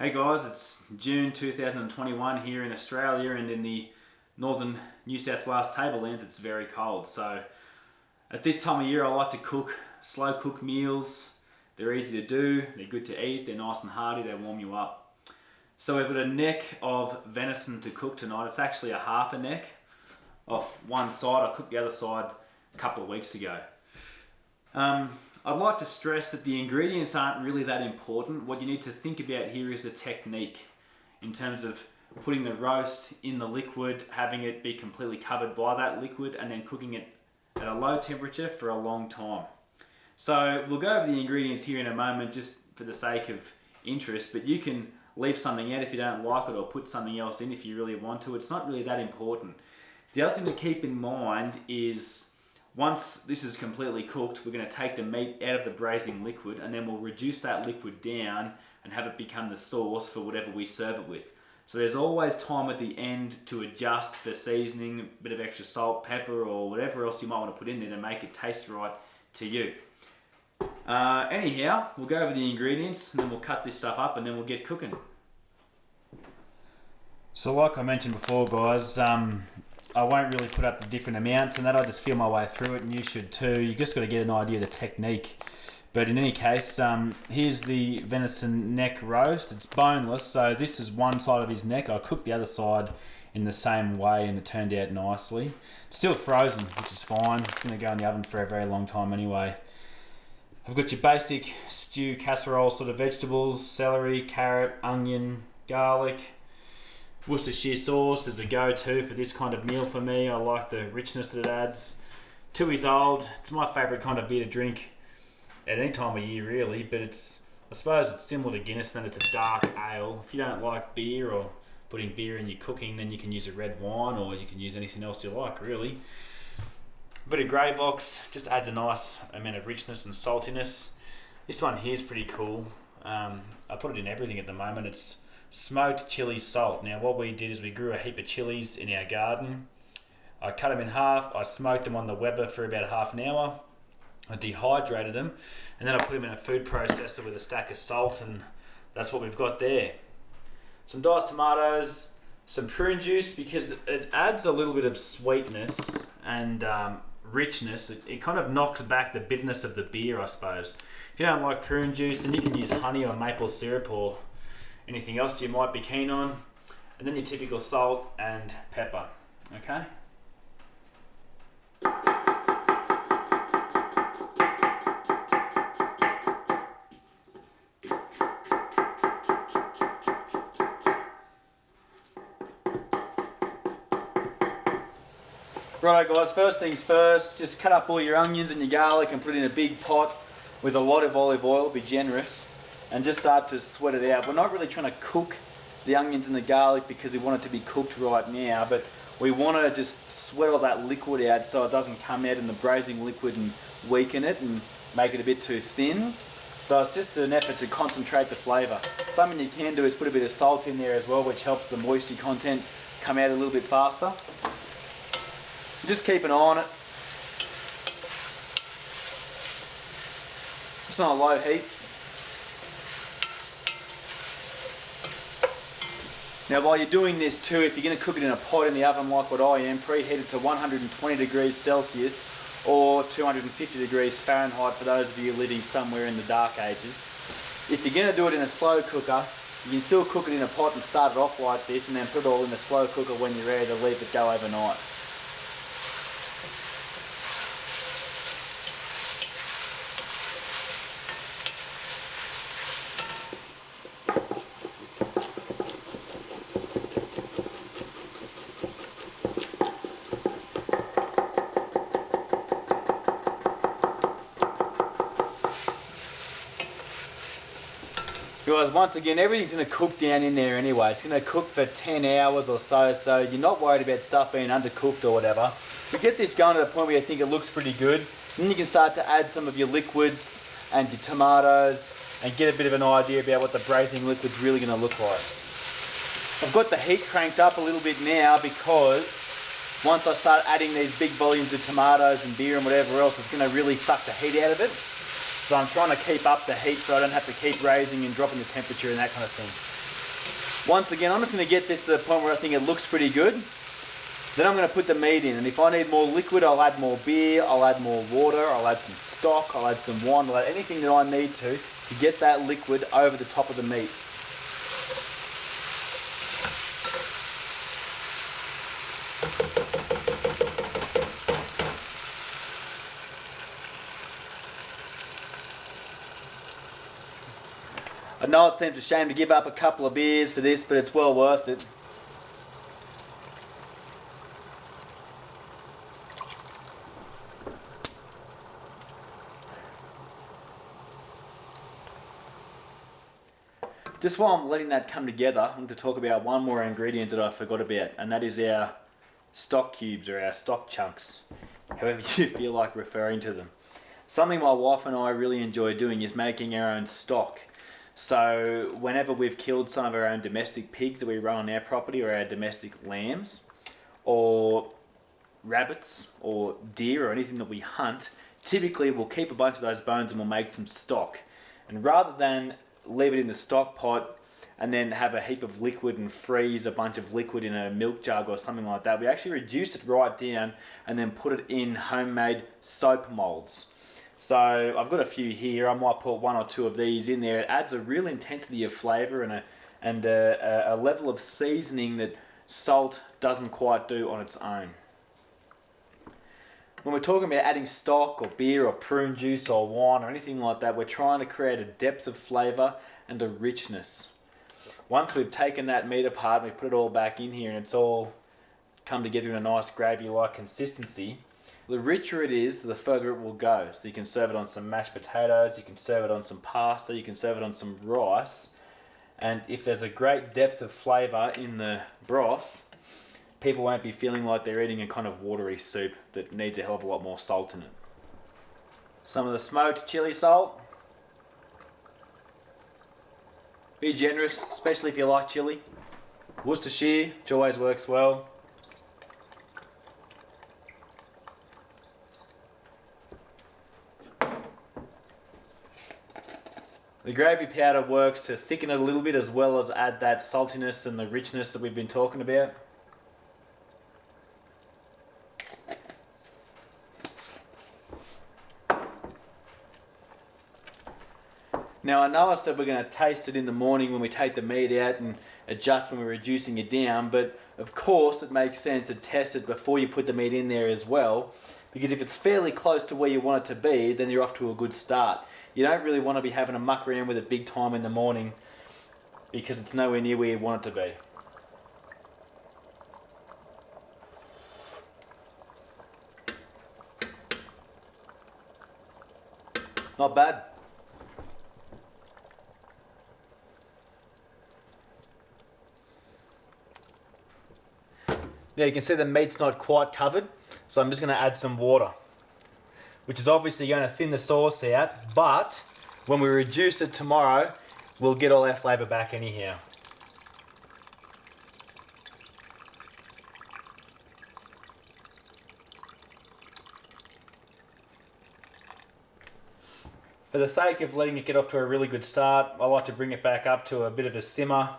Hey guys, it's June 2021 here in Australia, and in the northern New South Wales tablelands it's very cold. So at this time of year I like to cook slow cook meals. They're easy to do, they're good to eat, they're nice and hearty, they warm you up. So we've got a neck of venison to cook tonight. It's actually a half a neck off one side. I cooked the other side a couple of weeks ago. I'd like to stress that the ingredients aren't really that important. What you need to think about here is the technique in terms of putting the roast in the liquid, having it be completely covered by that liquid, and then cooking it at a low temperature for a long time. So we'll go over the ingredients here in a moment just for the sake of interest, but you can leave something out if you don't like it or put something else in if you really want to. It's not really that important. The other thing to keep in mind is once this is completely cooked, we're going to take the meat out of the braising liquid, and then we'll reduce that liquid down and have it become the sauce for whatever we serve it with. So there's always time at the end to adjust for seasoning, a bit of extra salt, pepper, or whatever else you might want to put in there to make it taste right to you. Anyhow, we'll go over the ingredients and then we'll cut this stuff up and then we'll get cooking. So like I mentioned before, guys, I won't really put up the different amounts and that. I just feel my way through it, and you should too. You just got to get an idea of the technique. But in any case, here's the venison neck roast. It's boneless, so this is one side of his neck. I cooked the other side in the same way and it turned out nicely. It's still frozen, which is fine. It's going to go in the oven for a very long time anyway. I've got your basic stew casserole sort of vegetables: celery, carrot, onion, garlic. Worcestershire sauce is a go-to for this kind of meal for me. I like the richness that it adds. Tooheys Old, it's my favourite kind of beer to drink at any time of year really, but I suppose it's similar to Guinness, then it's a dark ale. If you don't like beer or putting beer in your cooking, then you can use a red wine or you can use anything else you like really. A bit of Grey Vox just adds a nice amount of richness and saltiness. This one here is pretty cool. I put it in everything at the moment. It's smoked chili salt. Now what we did is we grew a heap of chilies in our garden. I cut them in half, I smoked them on the Weber for about half an hour, I dehydrated them, and then I put them in a food processor with a stack of salt, and that's what we've got there. Some diced tomatoes, some prune juice, because it adds a little bit of sweetness and richness. It kind of knocks back the bitterness of the beer, I suppose. If you don't like prune juice, then you can use honey or maple syrup or anything else you might be keen on, and then your typical salt and pepper. Okay. Righto guys, first things first, just cut up all your onions and your garlic and put it in a big pot with a lot of olive oil. Be generous. And just start to sweat it out. We're not really trying to cook the onions and the garlic because we want it to be cooked right now, but we want to just sweat all that liquid out so it doesn't come out in the braising liquid and weaken it and make it a bit too thin. So it's just an effort to concentrate the flavour. Something you can do is put a bit of salt in there as well, which helps the moisture content come out a little bit faster. Just keep an eye on it. It's on a low heat. Now while you're doing this too, if you're going to cook it in a pot in the oven like what I am, preheat it to 120 degrees Celsius or 250 degrees Fahrenheit for those of you living somewhere in the dark ages. If you're going to do it in a slow cooker, you can still cook it in a pot and start it off like this, and then put it all in the slow cooker when you're ready to leave it go overnight. Guys, once again, everything's going to cook down in there anyway. It's going to cook for 10 hours or so, so you're not worried about stuff being undercooked or whatever. But get this going to the point where you think it looks pretty good. Then you can start to add some of your liquids and your tomatoes and get a bit of an idea about what the braising liquid's really going to look like. I've got the heat cranked up a little bit now because once I start adding these big volumes of tomatoes and beer and whatever else, it's going to really suck the heat out of it. So I'm trying to keep up the heat so I don't have to keep raising and dropping the temperature and that kind of thing. Once again, I'm just going to get this to the point where I think it looks pretty good. Then I'm going to put the meat in, and if I need more liquid, I'll add more beer, I'll add more water, I'll add some stock, I'll add some wine, I'll add anything that I need to get that liquid over the top of the meat. I know it seems a shame to give up a couple of beers for this, but it's well worth it. Just while I'm letting that come together, I'm going to talk about one more ingredient that I forgot about, and that is our stock cubes or our stock chunks, however you feel like referring to them. Something my wife and I really enjoy doing is making our own stock. So whenever we've killed some of our own domestic pigs that we run on our property, or our domestic lambs, or rabbits, or deer, or anything that we hunt, typically we'll keep a bunch of those bones and we'll make some stock. And rather than leave it in the stock pot and then have a heap of liquid and freeze a bunch of liquid in a milk jug or something like that, we actually reduce it right down and then put it in homemade soap molds. So I've got a few here. I might put one or two of these in there. It adds a real intensity of flavour and a level of seasoning that salt doesn't quite do on its own. When we're talking about adding stock or beer or prune juice or wine or anything like that, we're trying to create a depth of flavour and a richness. Once we've taken that meat apart and we've put it all back in here and it's all come together in a nice gravy-like consistency, the richer it is, the further it will go. So you can serve it on some mashed potatoes, you can serve it on some pasta, you can serve it on some rice, and if there's a great depth of flavour in the broth, people won't be feeling like they're eating a kind of watery soup that needs a hell of a lot more salt in it. Some of the smoked chili salt. Be generous, especially if you like chili. Worcestershire, which always works well. The gravy powder works to thicken it a little bit as well as add that saltiness and the richness that we've been talking about. Now I know I said we're going to taste it in the morning when we take the meat out and adjust when we're reducing it down, but of course it makes sense to test it before you put the meat in there as well, because if it's fairly close to where you want it to be, then you're off to a good start. You don't really want to be having a muck around with it big time in the morning because it's nowhere near where you want it to be. Not bad. Now you can see the meat's not quite covered, so I'm just going to add some water, which is obviously going to thin the sauce out, but when we reduce it tomorrow, we'll get all our flavour back anyhow. For the sake of letting it get off to a really good start, I like to bring it back up to a bit of a simmer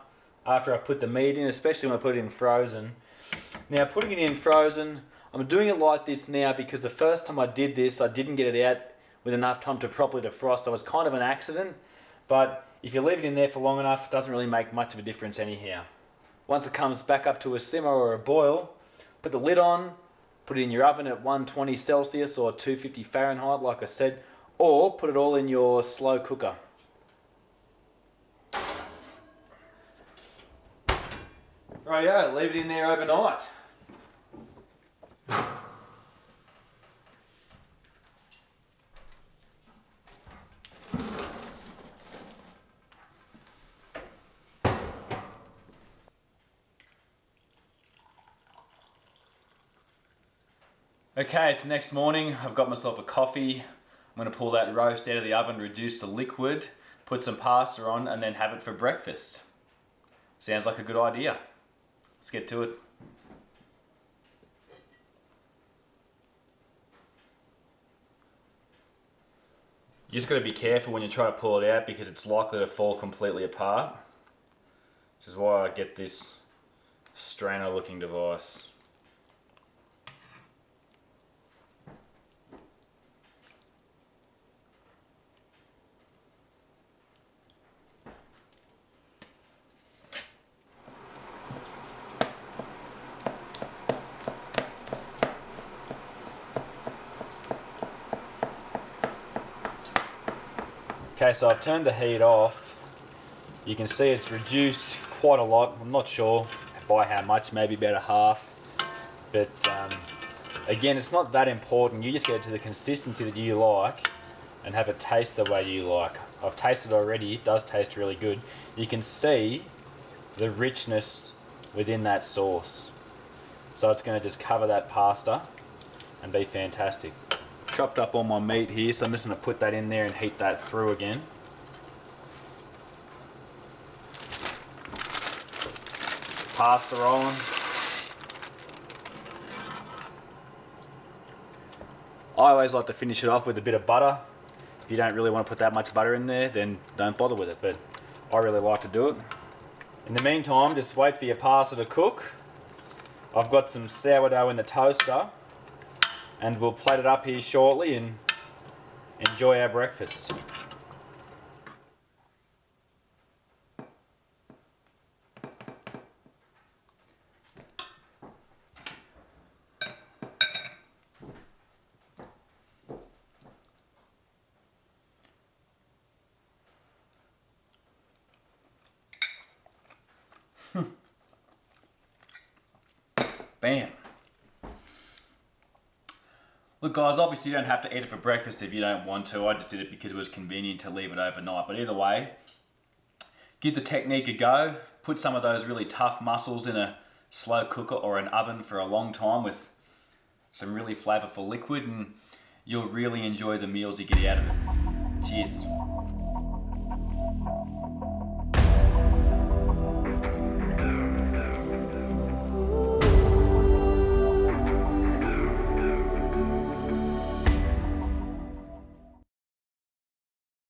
after I put the meat in, especially when I put it in frozen. Now putting it in frozen, I'm doing it like this now because the first time I did this, I didn't get it out with enough time to properly defrost, so it was kind of an accident. But if you leave it in there for long enough, it doesn't really make much of a difference anyhow. Once it comes back up to a simmer or a boil, put the lid on, put it in your oven at 120 Celsius or 250 Fahrenheit, like I said, or put it all in your slow cooker. Rightio, leave it in there overnight. Okay, it's next morning. I've got myself a coffee. I'm going to pull that roast out of the oven, reduce the liquid, put some pasta on, and then have it for breakfast. Sounds like a good idea. Let's get to it. You just got to be careful when you try to pull it out because it's likely to fall completely apart. which is why I get this strainer looking device. Okay, so I've turned the heat off. You can see it's reduced quite a lot. I'm not sure by how much, maybe about a half. But again, it's not that important. You just get it to the consistency that you like and have it taste the way you like. I've tasted it already. It does taste really good. You can see the richness within that sauce. So it's going to just cover that pasta and be fantastic. Chopped up all my meat here, so I'm just going to put that in there and heat that through again. Pasta rolling. I always like to finish it off with a bit of butter. If you don't really want to put that much butter in there, then don't bother with it, but I really like to do it. In the meantime, just wait for your pasta to cook. I've got some sourdough in the toaster, and we'll plate it up here shortly and enjoy our breakfast. Bam. Look guys, obviously you don't have to eat it for breakfast if you don't want to. I just did it because it was convenient to leave it overnight. But either way, give the technique a go. Put some of those really tough mussels in a slow cooker or an oven for a long time with some really flavorful liquid, and you'll really enjoy the meals you get out of it. Cheers.